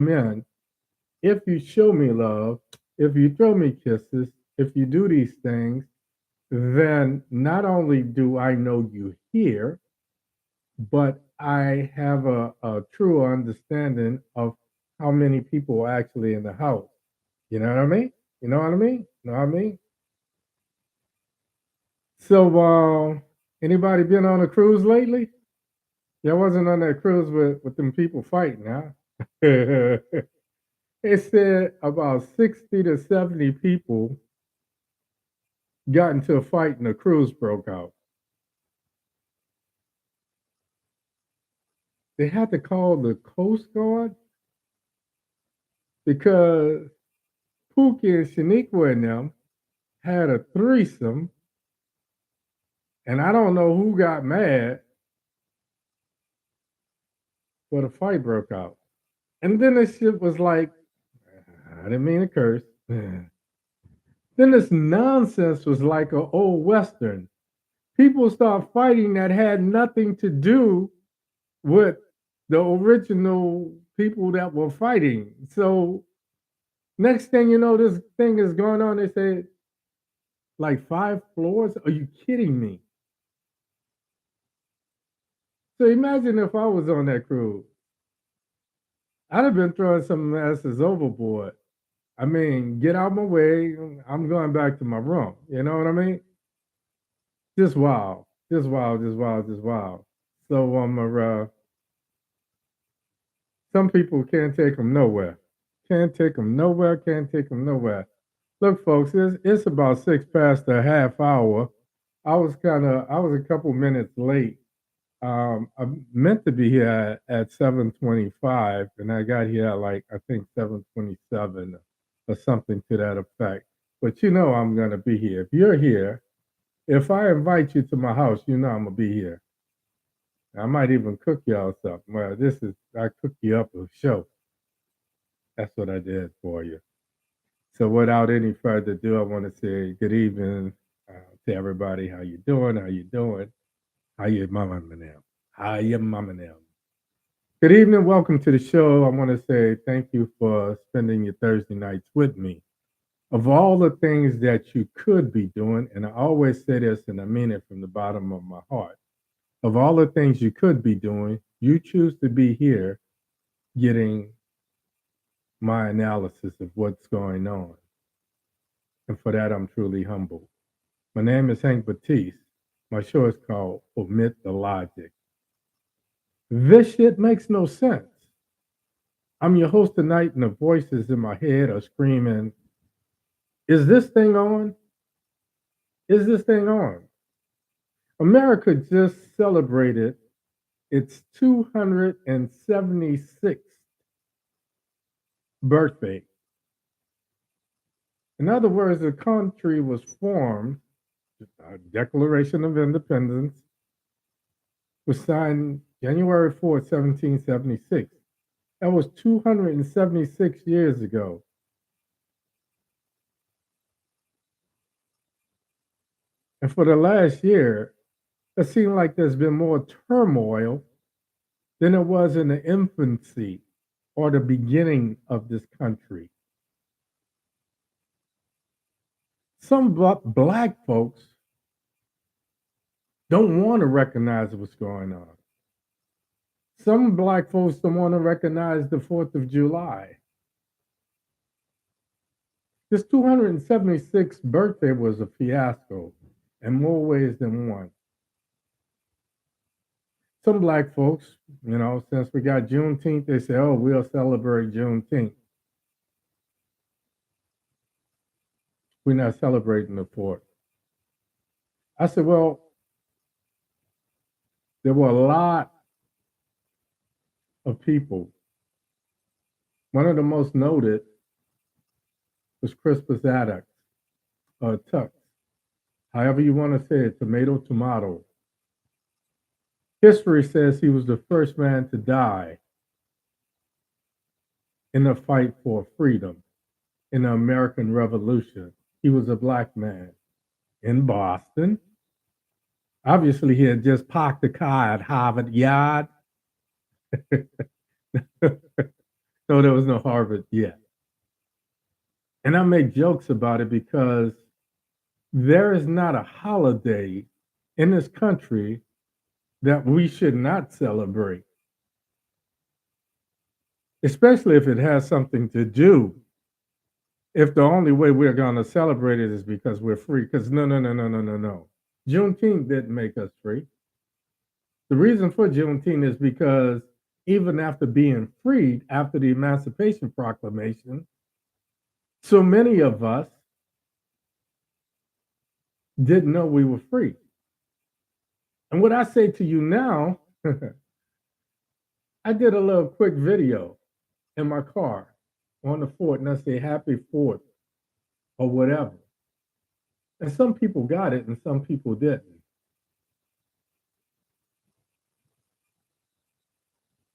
in. If you show me love, if you throw me kisses, if you do these things, then not only do I know you here, but I have a true understanding of how many people are actually in the house. You know what I mean? You know what I mean? You know what I mean? So, anybody been on a cruise lately? Yeah, I wasn't on that cruise with them people fighting, huh? It said about 60 to 70 people got into a fight and the cruise broke out. They had to call the Coast Guard because Pookie and Shaniqua and them had a threesome, and I don't know who got mad, but a fight broke out. And then this shit was like, I didn't mean to curse. Then this nonsense was like an old Western. People start fighting that had nothing to do with the original people that were fighting. So next thing you know, this thing is going on. They say like 5 floors. Are you kidding me? So imagine if I was on that cruise. I'd have been throwing some asses overboard. I mean, get out my way. I'm going back to my room. You know what I mean? Just wild. Just wild, just wild, just wild. So some people can't take them nowhere. Can't take them nowhere. Can't take them nowhere. Look, folks, it's about six past a half hour. I was a couple minutes late. I meant to be here at 7:25, and I got here at like I think 7:27 or something to that effect. But you know I'm gonna be here. If you're here, if I invite you to my house, you know I'm gonna be here. I might even cook y'all something. Well, I cook you up a show. That's what I did for you. So without any further ado, I want to say good evening to everybody. How you doing? How you doing? How you mama now? How you mama now? Good evening. Welcome to the show. I want to say thank you for spending your Thursday nights with me. Of all the things that you could be doing, and I always say this and I mean it from the bottom of my heart, of all the things you could be doing, you choose to be here getting my analysis of what's going on. And for that, I'm truly humbled. My name is Hank Batiste. My show is called Omit the Logic. This shit makes no sense. I'm your host tonight, and the voices in my head are screaming, is this thing on? Is this thing on? America just celebrated its 276th birthday. In other words, the country was formed, a Declaration of Independence was signed January 4th, 1776. That was 276 years ago. And for the last year, it seemed like there's been more turmoil than it was in the infancy or the beginning of this country. Some black folks don't want to recognize what's going on. Some black folks don't want to recognize the 4th of July. This 276th birthday was a fiasco in more ways than one. Some black folks, since we got Juneteenth, they say, oh, we'll celebrate Juneteenth. We're not celebrating the 4th. I said, well, there were a lot of people. One of the most noted was Crispus Attucks, or Tux, however you want to say it, tomato. History says he was the first man to die in the fight for freedom in the American Revolution. He was a black man in Boston. Obviously, he had just parked the car at Harvard Yard. No, there was no Harvard yet. And I make jokes about it because there is not a holiday in this country that we should not celebrate, especially if it has something to do. If the only way we're going to celebrate it is because we're free, because no, no, no, no, no, no, no. Juneteenth didn't make us free. The reason for Juneteenth is because even after being freed, after the Emancipation Proclamation, so many of us didn't know we were free. And what I say to you now, I did a little quick video in my car on the 4th, and I say happy 4th or whatever. And some people got it and some people didn't.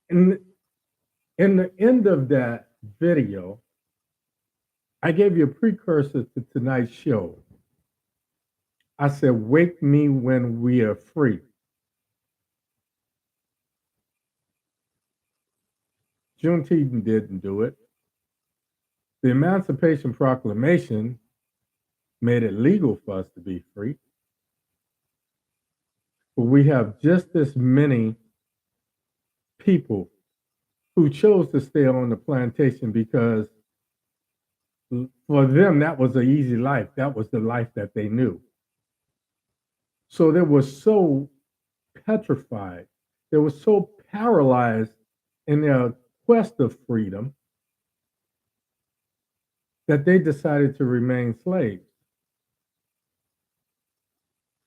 And in the end of that video, I gave you a precursor to tonight's show. I said, wake me when we are free. Juneteenth didn't do it. The Emancipation Proclamation made it legal for us to be free. But we have just as many people who chose to stay on the plantation because for them, that was an easy life. That was the life that they knew. So they were so petrified, they were so paralyzed in their quest of freedom that they decided to remain slaves.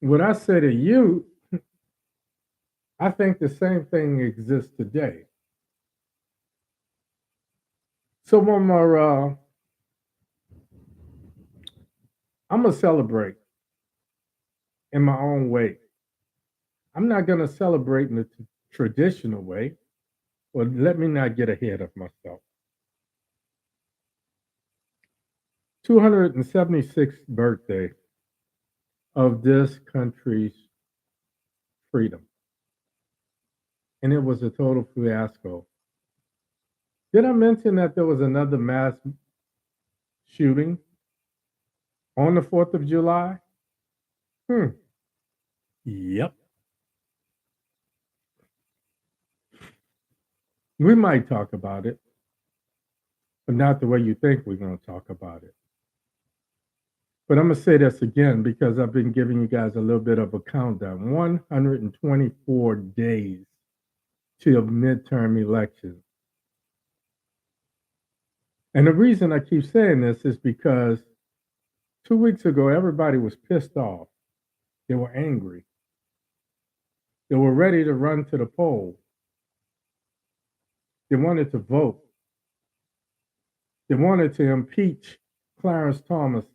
What I say to you, I think the same thing exists today. So I'm gonna celebrate in my own way. I'm not gonna celebrate in the traditional way. Well, let me not get ahead of myself. 276th birthday of this country's freedom. And it was a total fiasco. Did I mention that there was another mass shooting on the 4th of July? Yep. We might talk about it, but not the way you think we're going to talk about it. But I'm going to say this again because I've been giving you guys a little bit of a countdown. 124 days till midterm elections. And the reason I keep saying this is because 2 weeks ago, everybody was pissed off. They were angry. They were ready to run to the poll. They wanted to vote. They wanted to impeach Clarence Thomas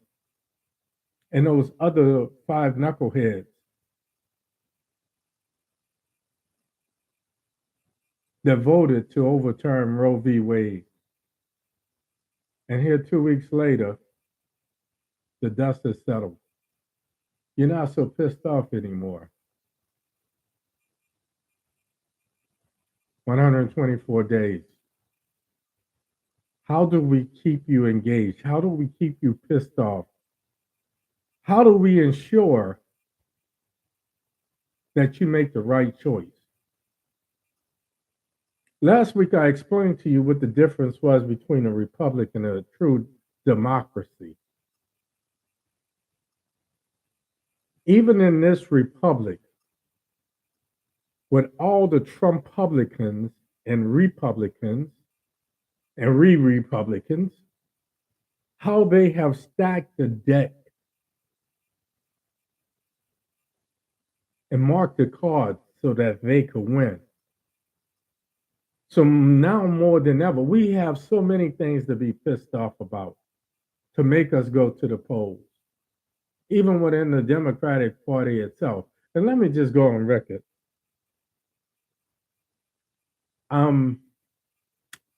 and those other 5 knuckleheads that voted to overturn Roe v. Wade. And here 2 weeks later, the dust has settled. You're not so pissed off anymore. 124 days. How do we keep you engaged? How do we keep you pissed off? How do we ensure that you make the right choice? Last week, I explained to you what the difference was between a republic and a true democracy. Even in this republic, with all the Trumpublicans and Republicans and Republicans, how they have stacked the deck and marked the cards so that they could win. So now more than ever, we have so many things to be pissed off about to make us go to the polls, even within the Democratic Party itself. And let me just go on record. I'm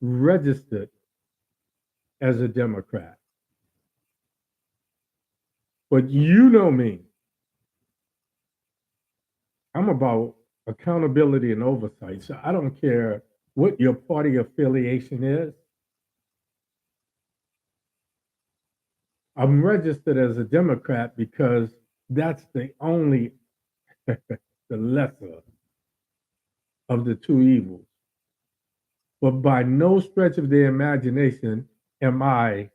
registered as a Democrat. But you know me. I'm about accountability and oversight. So I don't care what your party affiliation is. I'm registered as a Democrat because that's the only, the lesser of the two evils. But by no stretch of the imagination am I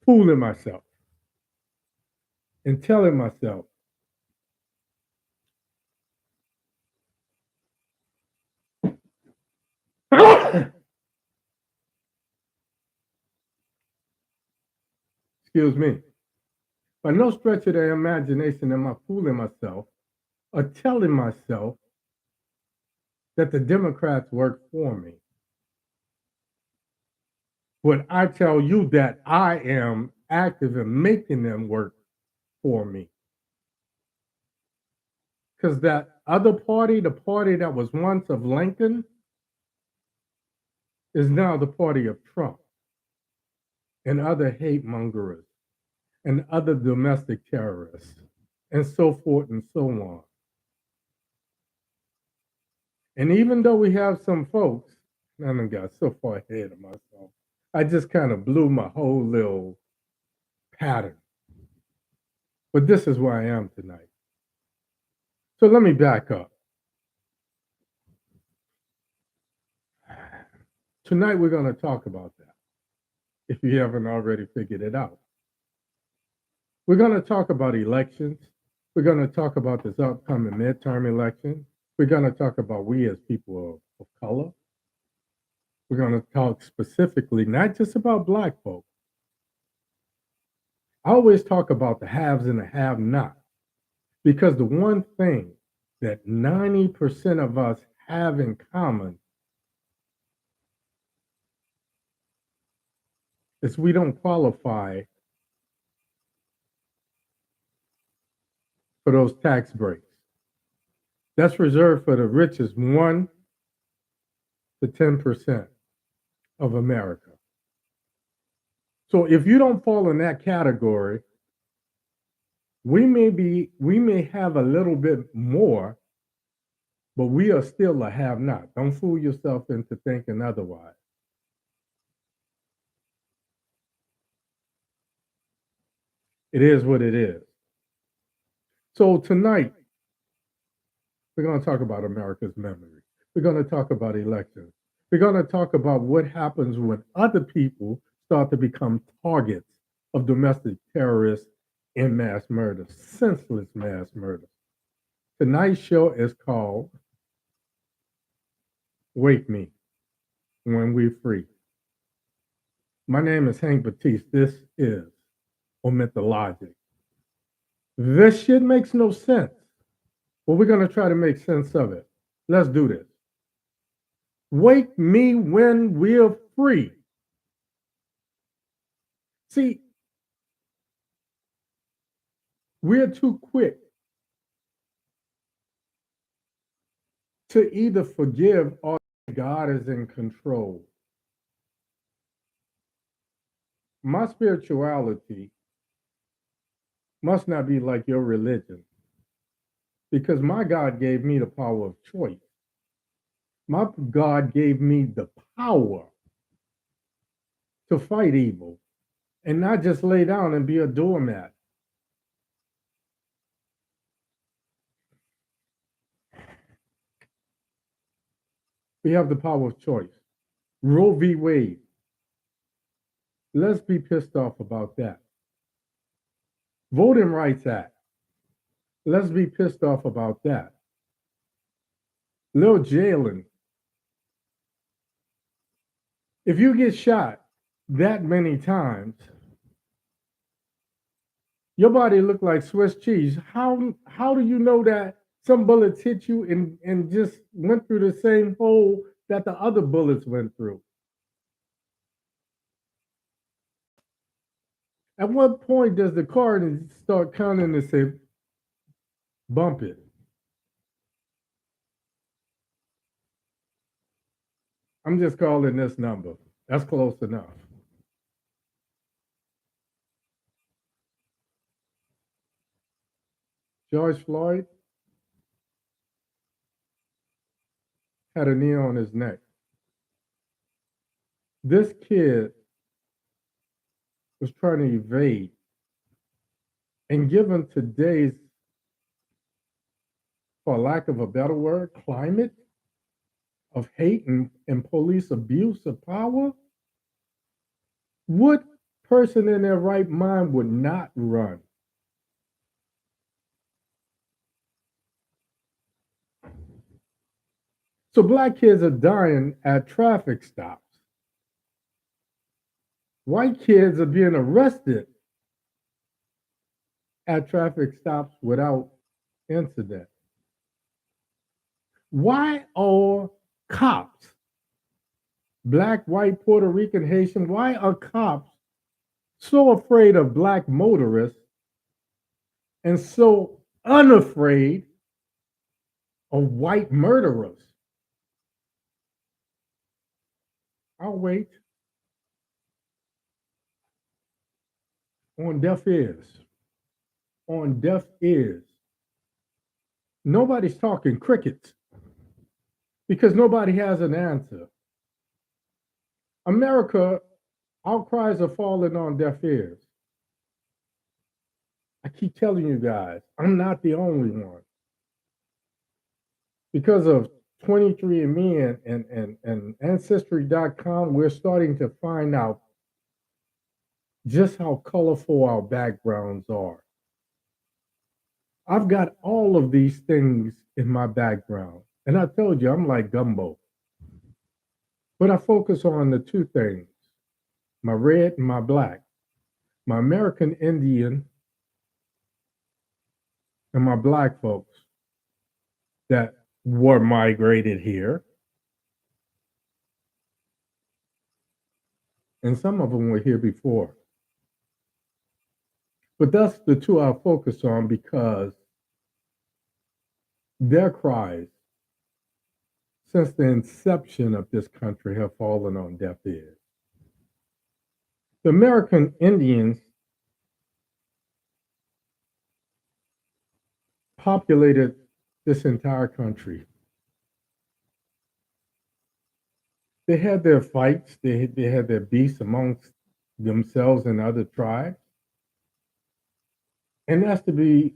fooling myself and telling myself, excuse me, by no stretch of the imagination am I fooling myself or telling myself that the Democrats work for me. But I tell you that I am active in making them work for me. Because that other party, the party that was once of Lincoln, is now the party of Trump and other hate mongers and other domestic terrorists and so forth and so on. And even though we have some folks, I done got so far ahead of myself, I just kind of blew my whole little pattern. But this is where I am tonight. So let me back up. Tonight we're going to talk about that, if you haven't already figured it out. We're going to talk about elections. We're going to talk about this upcoming midterm election. We're going to talk about we as people of color. We're going to talk specifically, not just about Black folk. I always talk about the haves and the have-nots, because the one thing that 90% of us have in common is we don't qualify for those tax breaks. That's reserved for the richest 1 to 10% of America. So if you don't fall in that category, we may have a little bit more, but we are still a have not. Don't fool yourself into thinking otherwise. It is what it is. So tonight, we're going to talk about America's memory. We're going to talk about elections. We're going to talk about what happens when other people start to become targets of domestic terrorists and mass murder, senseless mass murder. Tonight's show is called Wake Me When We're Free. My name is Hank Batiste. This is OMITDALOGIC. This shit makes no sense. Well, we're going to try to make sense of it. Let's do this. Wake me when we're free. See, we're too quick to either forgive or God is in control. My spirituality must not be like your religion, because my God gave me the power of choice. My God gave me the power to fight evil and not just lay down and be a doormat. We have the power of choice. Roe v. Wade. Let's be pissed off about that. Voting Rights Act. Let's be pissed off about that. Little jailing. If you get shot that many times, your body look like Swiss cheese. How do you know that some bullets hit you and just went through the same hole that the other bullets went through? At what point does the car start counting and say, bump it? I'm just calling this number. That's close enough. George Floyd had a knee on his neck. This kid was trying to evade. And given today's, for lack of a better word, climate of hate and police abuse of power, what person in their right mind would not run? So black kids are dying at traffic stops. White kids are being arrested at traffic stops without incident. Why are cops, black, white, Puerto Rican, Haitian, why are cops so afraid of black motorists and so unafraid of white murderers? I'll wait. On deaf ears. On deaf ears. Nobody's talking crickets because nobody has an answer. America, our cries are falling on deaf ears. I keep telling you guys, I'm not the only one. Because of 23andMe and Ancestry.com, we're starting to find out just how colorful our backgrounds are. I've got all of these things in my background. And I told you, I'm like gumbo. But I focus on the two things, my red and my black, my American Indian and my black folks that were migrated here. And some of them were here before. But that's the two I focus on because their cries since the inception of this country have fallen on deaf ears. The American Indians populated this entire country. They had their fights, they had their beefs amongst themselves and other tribes. And that's to be,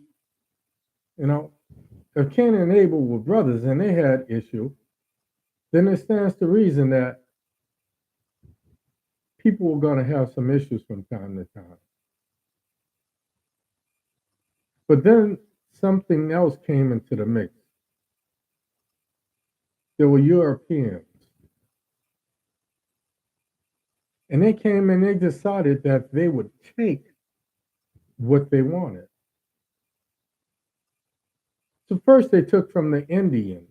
if Cain and Abel were brothers and they had issue, then it stands to reason that people were going to have some issues from time to time. But then something else came into the mix. There were Europeans. And they came and they decided that they would take what they wanted. So first they took from the Indians.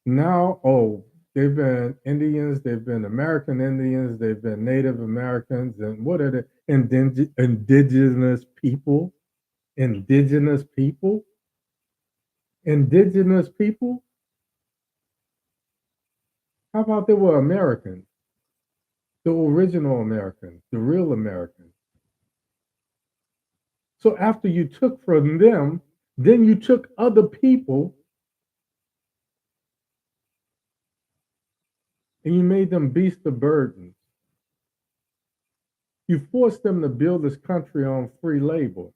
Now, they've been Indians, they've been American Indians, they've been Native Americans, and what are the indigenous people? Indigenous people? Indigenous people? How about they were Americans? The original Americans, the real Americans. So after you took from them, then you took other people and you made them beasts of burdens. You forced them to build this country on free labor.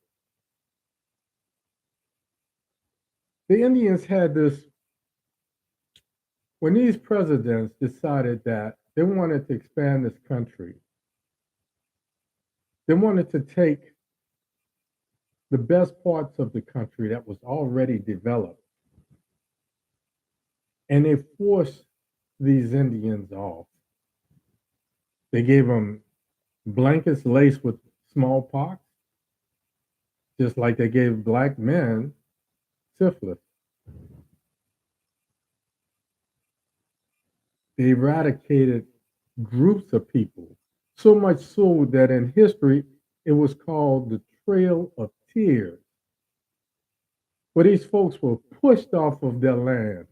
The Indians had this, when these presidents decided that they wanted to expand this country, they wanted to take the best parts of the country that was already developed, and they forced these Indians off. They gave them blankets laced with smallpox, just like they gave black men syphilis. They eradicated groups of people, so much so that in history it was called the Trail of Tears, where these folks were pushed off of their land.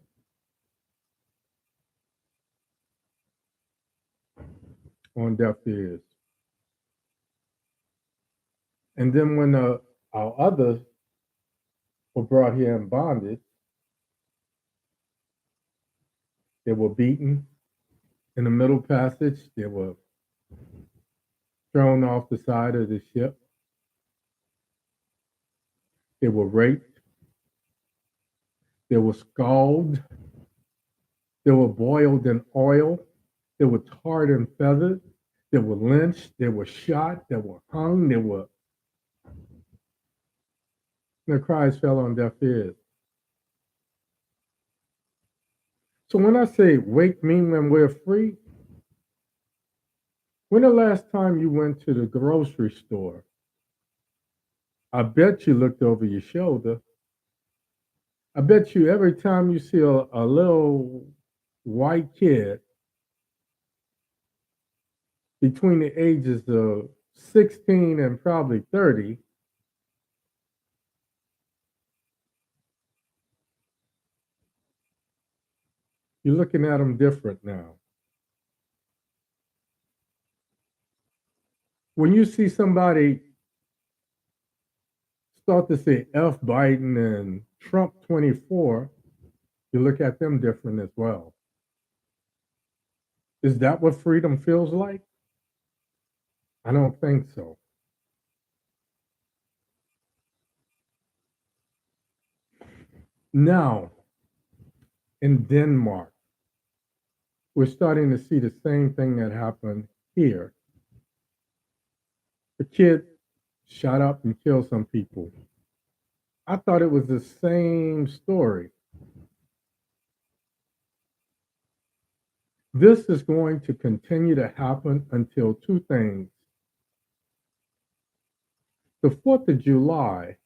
On deaf ears. And then when our others were brought here in bondage, they were beaten in the Middle Passage. They were thrown off the side of the ship. They were raped. They were scalded. They were boiled in oil. They were tarred and feathered. They were lynched. They were shot. They were hung. Their cries fell on deaf ears. So when I say wake me when we're free, when the last time you went to the grocery store, I bet you looked over your shoulder. I bet you every time you see a little white kid between the ages of 16 and probably 30, you're looking at them different now. When you see somebody start to say F Biden and Trump 24, you look at them different as well. Is that what freedom feels like? I don't think so. Now, in Denmark, we're starting to see the same thing that happened here. The kid shot up and killed some people. I thought it was the same story. This is going to continue to happen until two things. The 4th of July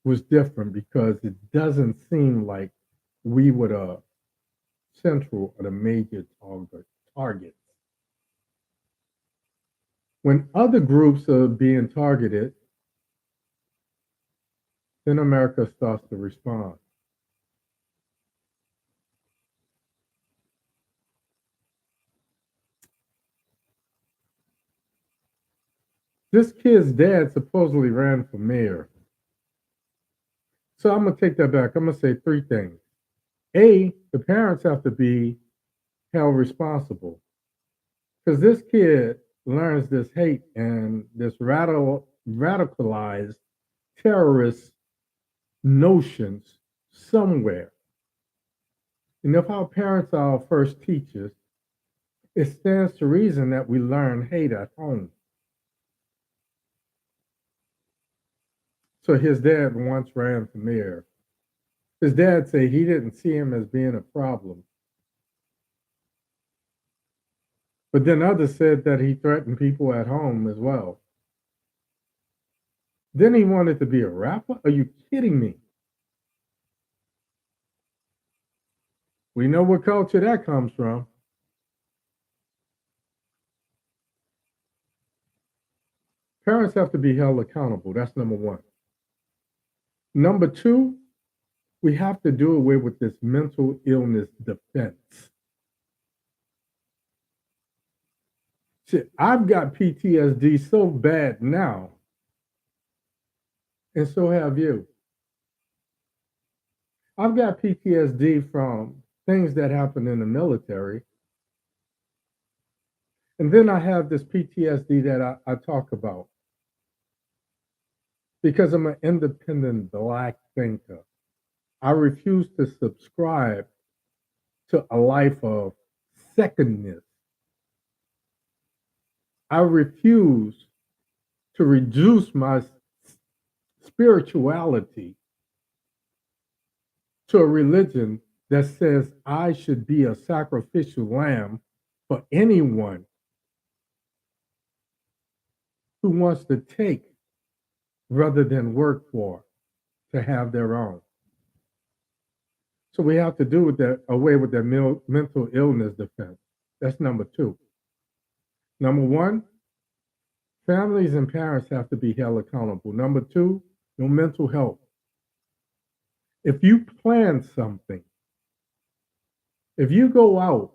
was different because it doesn't seem like we were the central or the major targets. When other groups are being targeted, then America starts to respond. This kid's dad supposedly ran for mayor. So I'm going to take that back. I'm going to say three things. A, the parents have to be held responsible because this kid learns this hate and this radicalized terrorist notions somewhere. And if our parents are our first teachers, it stands to reason that we learn hate at home. So his dad once ran for mayor. His dad said he didn't see him as being a problem. But then others said that he threatened people at home as well. Then he wanted to be a rapper? Are you kidding me? We know what culture that comes from. Parents have to be held accountable. That's number one. Number two, we have to do away with this mental illness defense. Shit, I've got PTSD so bad now, and so have you. I've got PTSD from things that happened in the military. And then I have this PTSD that I talk about because I'm an independent Black thinker. I refuse to subscribe to a life of secondness. I refuse to reduce my spirituality to a religion that says I should be a sacrificial lamb for anyone who wants to take rather than work for to have their own. So we have to do with that away with that mental illness defense. That's number two. Number one, families and parents have to be held accountable. Number two, no mental health. If you plan something, if you go out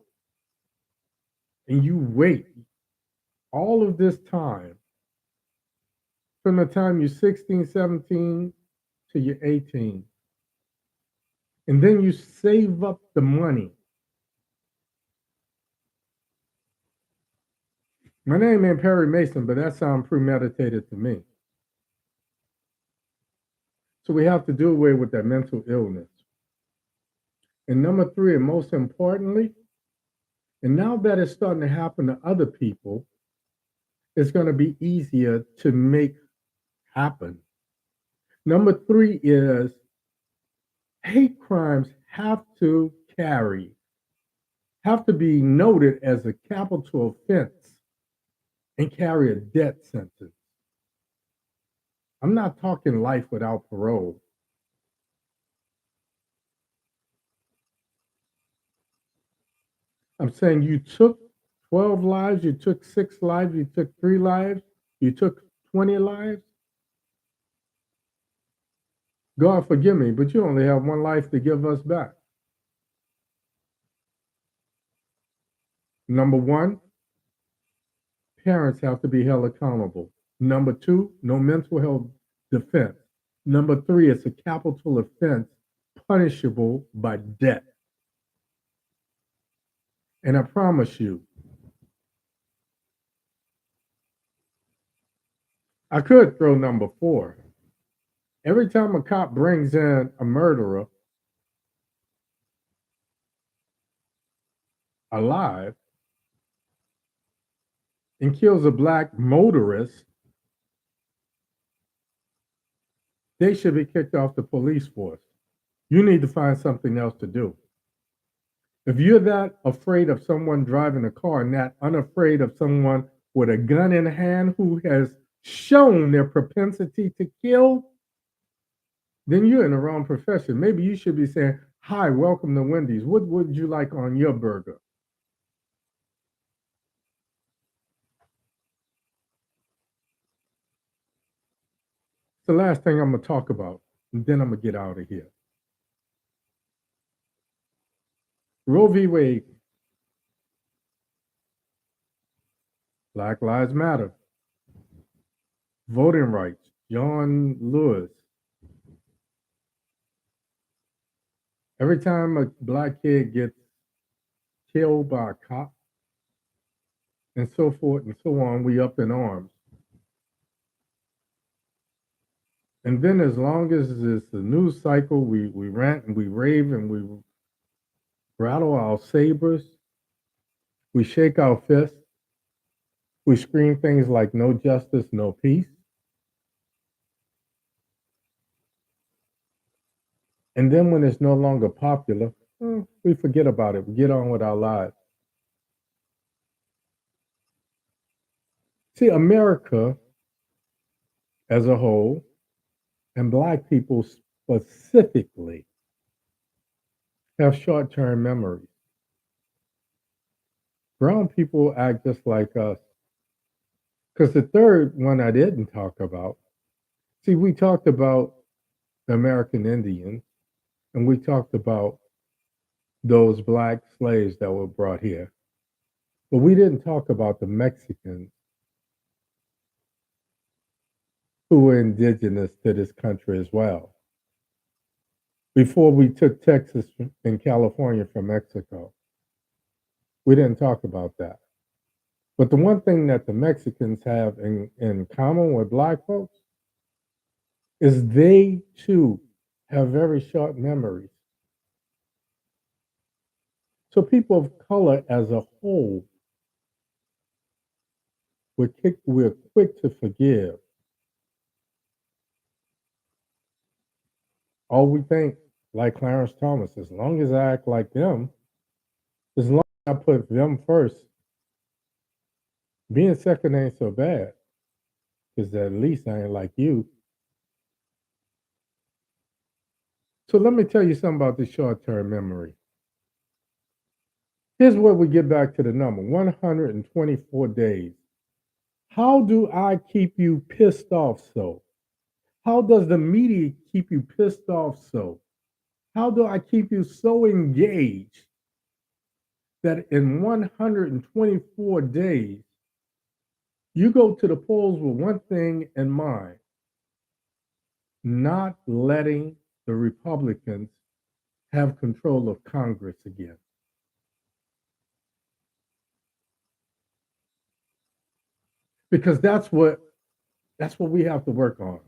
and you wait all of this time, from the time you're 16, 17 to you're 18, and then you save up the money My name ain't Perry Mason, but that sounds premeditated to me. So we have to do away with that mental illness. And number three, and most importantly, and now that it's starting to happen to other people, it's going to be easier to make happen. Number three is hate crimes have to be noted as a capital offense and carry a death sentence. I'm not talking life without parole. I'm saying you took 12 lives, you took 6 lives, you took 3 lives, you took 20 lives. God forgive me, but you only have one life to give us back. Number one, parents have to be held accountable. Number two, no mental health defense. Number three, it's a capital offense punishable by death. And I promise you, I could throw number four. Every time a cop brings in a murderer alive and kills a black motorist, they should be kicked off the police force. You need to find something else to do. If you're that afraid of someone driving a car and that unafraid of someone with a gun in hand who has shown their propensity to kill, then you're in the wrong profession. Maybe you should be saying, "Hi, welcome to Wendy's. What would you like on your burger?" It's the last thing I'm going to talk about, and then I'm going to get out of here. Roe v. Wade, Black Lives Matter, voting rights, John Lewis. Every time a black kid gets killed by a cop, and so forth and so on, we up in arms. And then as long as it's the news cycle, we rant and we rave and we rattle our sabers, we shake our fists, we scream things like no justice, no peace. And then when it's no longer popular, we forget about it. We get on with our lives. See, America as a whole, and black people specifically, have short-term memories. Brown people act just like us. Because the third one I didn't talk about, see, we talked about the American Indians, and we talked about those black slaves that were brought here. But we didn't talk about the Mexicans who were indigenous to this country as well. Before we took Texas and California from Mexico, we didn't talk about that. But the one thing that the Mexicans have in common with black folks is they too have very short memories. So people of color as a whole, we're quick to forgive. All we think, like Clarence Thomas, as long as I act like them, as long as I put them first, being second ain't so bad, because at least I ain't like you. So let me tell you something about this short-term memory. Here's where we get back to the number 124 days. How do I keep you pissed off so? How does the media keep you pissed off so? How do I keep you so engaged that in 124 days, you go to the polls with one thing in mind, not letting the Republicans have control of Congress again? because that's what we have to work on.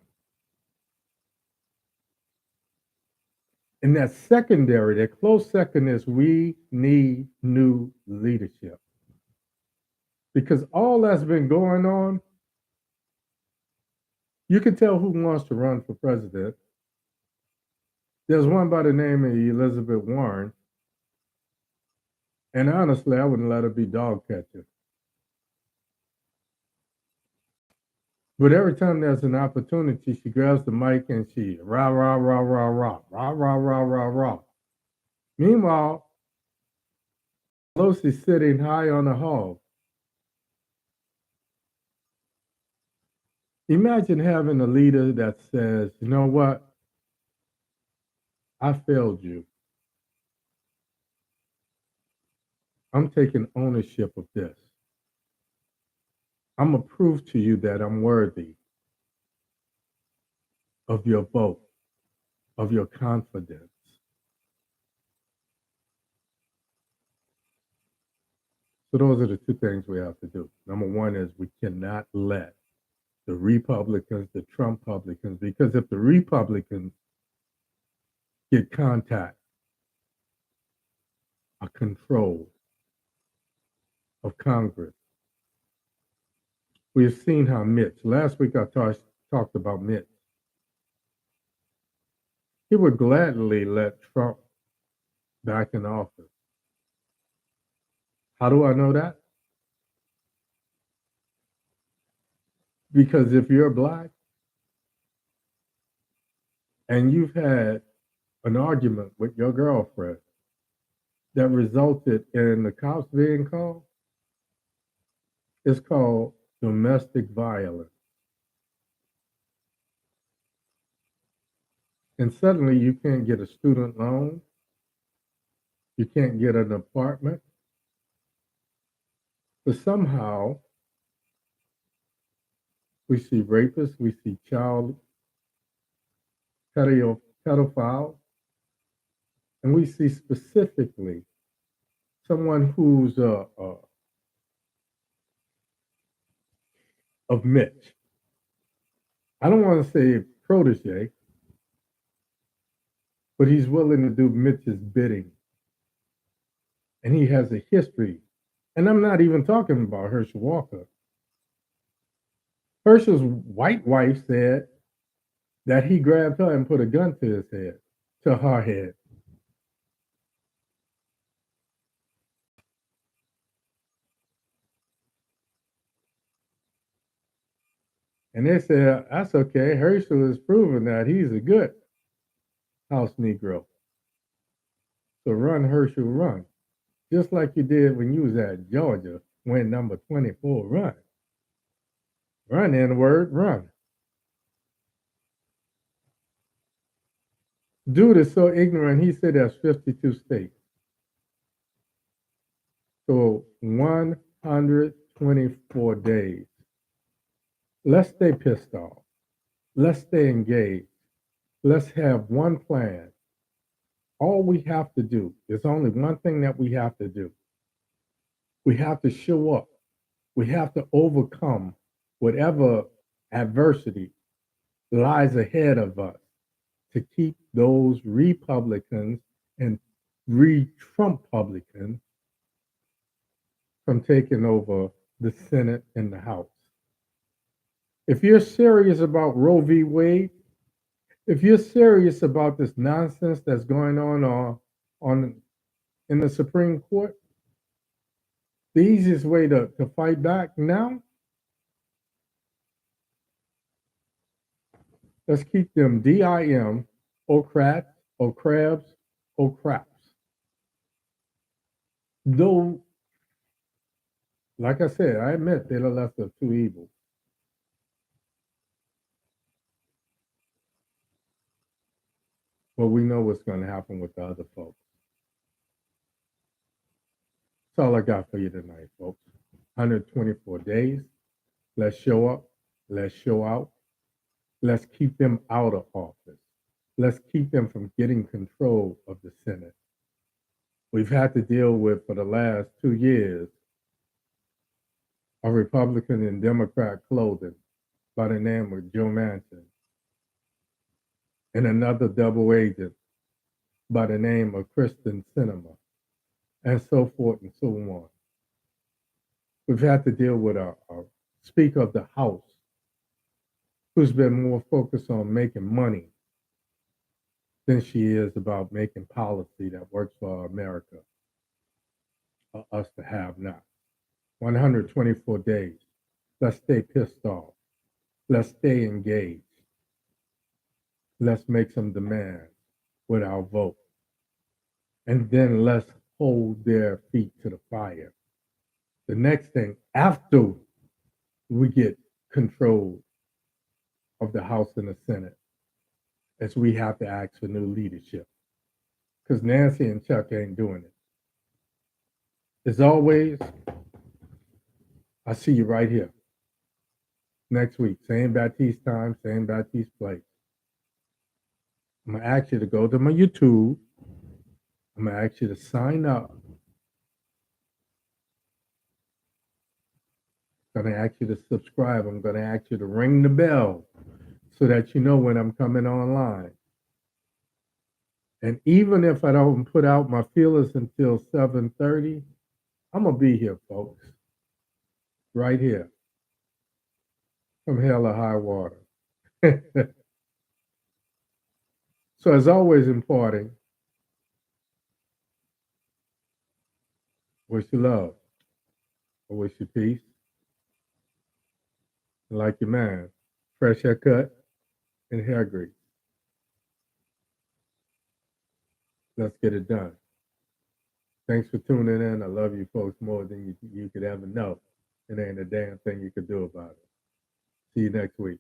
And that secondary, that close second is we need new leadership. Because all that's been going on, you can tell who wants to run for president. There's one by the name of Elizabeth Warren, and honestly, I wouldn't let her be dog catcher. But every time there's an opportunity, she grabs the mic and she rah, rah, rah, rah, rah, rah, rah, rah, rah, rah. Meanwhile, Pelosi's sitting high on the hog. Imagine having a leader that says, you know what? I failed you. I'm taking ownership of this. I'm going to prove to you that I'm worthy of your vote, of your confidence. So those are the two things we have to do. Number one is we cannot let the Republicans, the Trump publicans, because if the Republicans get contact or control of Congress, we've seen how Mitch, last week I talked about Mitch. He would gladly let Trump back in office. How do I know that? Because if you're black and you've had an argument with your girlfriend that resulted in the cops being called, it's called domestic violence. And suddenly you can't get a student loan, you can't get an apartment, but somehow we see rapists, we see child pedophiles, and we see specifically someone who's of Mitch. I don't want to say protege, but he's willing to do Mitch's bidding. And he has a history. And I'm not even talking about Herschel Walker. Herschel's white wife said that he grabbed her and put a gun to his head, to her head. And they said, that's okay. Herschel has proven that he's a good house Negro. So run, Herschel, run. Just like you did when you was at Georgia, when number 24, run. Run, N-word, run. Dude is so ignorant, he said there's 52 states. So 124 days. Let's stay pissed off. Let's stay engaged. Let's have one plan. All we have to do, there's only one thing that we have to do. We have to show up. We have to overcome whatever adversity lies ahead of us to keep those Republicans and Trump publicans from taking over the Senate and the House. If you're serious about Roe v. Wade, if you're serious about this nonsense that's going on in the Supreme Court, the easiest way to fight back now, let's keep them DIM, Ocrats, Ocrabs, Ocraps. Though, like I said, I admit they're the lesser of two evils. But we know what's going to happen with the other folks. That's all I got for you tonight, folks. 124 days. Let's show up. Let's show out. Let's keep them out of office. Let's keep them from getting control of the Senate. We've had to deal with, for the last 2 years, a Republican in Democrat clothing by the name of Joe Manchin, and another double agent by the name of Kristen Sinema, and so forth and so on. We've had to deal with a Speaker of the House who's been more focused on making money than she is about making policy that works for America, or us to have not. 124 days. Let's stay pissed off. Let's stay engaged. Let's make some demands with our vote. And then let's hold their feet to the fire. The next thing, after we get control of the House and the Senate, is we have to ask for new leadership. Because Nancy and Chuck ain't doing it. As always, I see you right here next week. Same Baptiste time, same Baptiste place. I'm going to ask you to go to my YouTube. I'm going to ask you to sign up. I'm going to ask you to subscribe. I'm going to ask you to ring the bell so that you know when I'm coming online. And even if I don't put out my feelers until 7:30, I'm going to be here, folks. Right here. From hell or high water. So as always in parting, wish you love. I wish you peace. And like your man, fresh haircut and hair grease. Let's get it done. Thanks for tuning in. I love you folks more than you could ever know. It ain't a damn thing you could do about it. See you next week.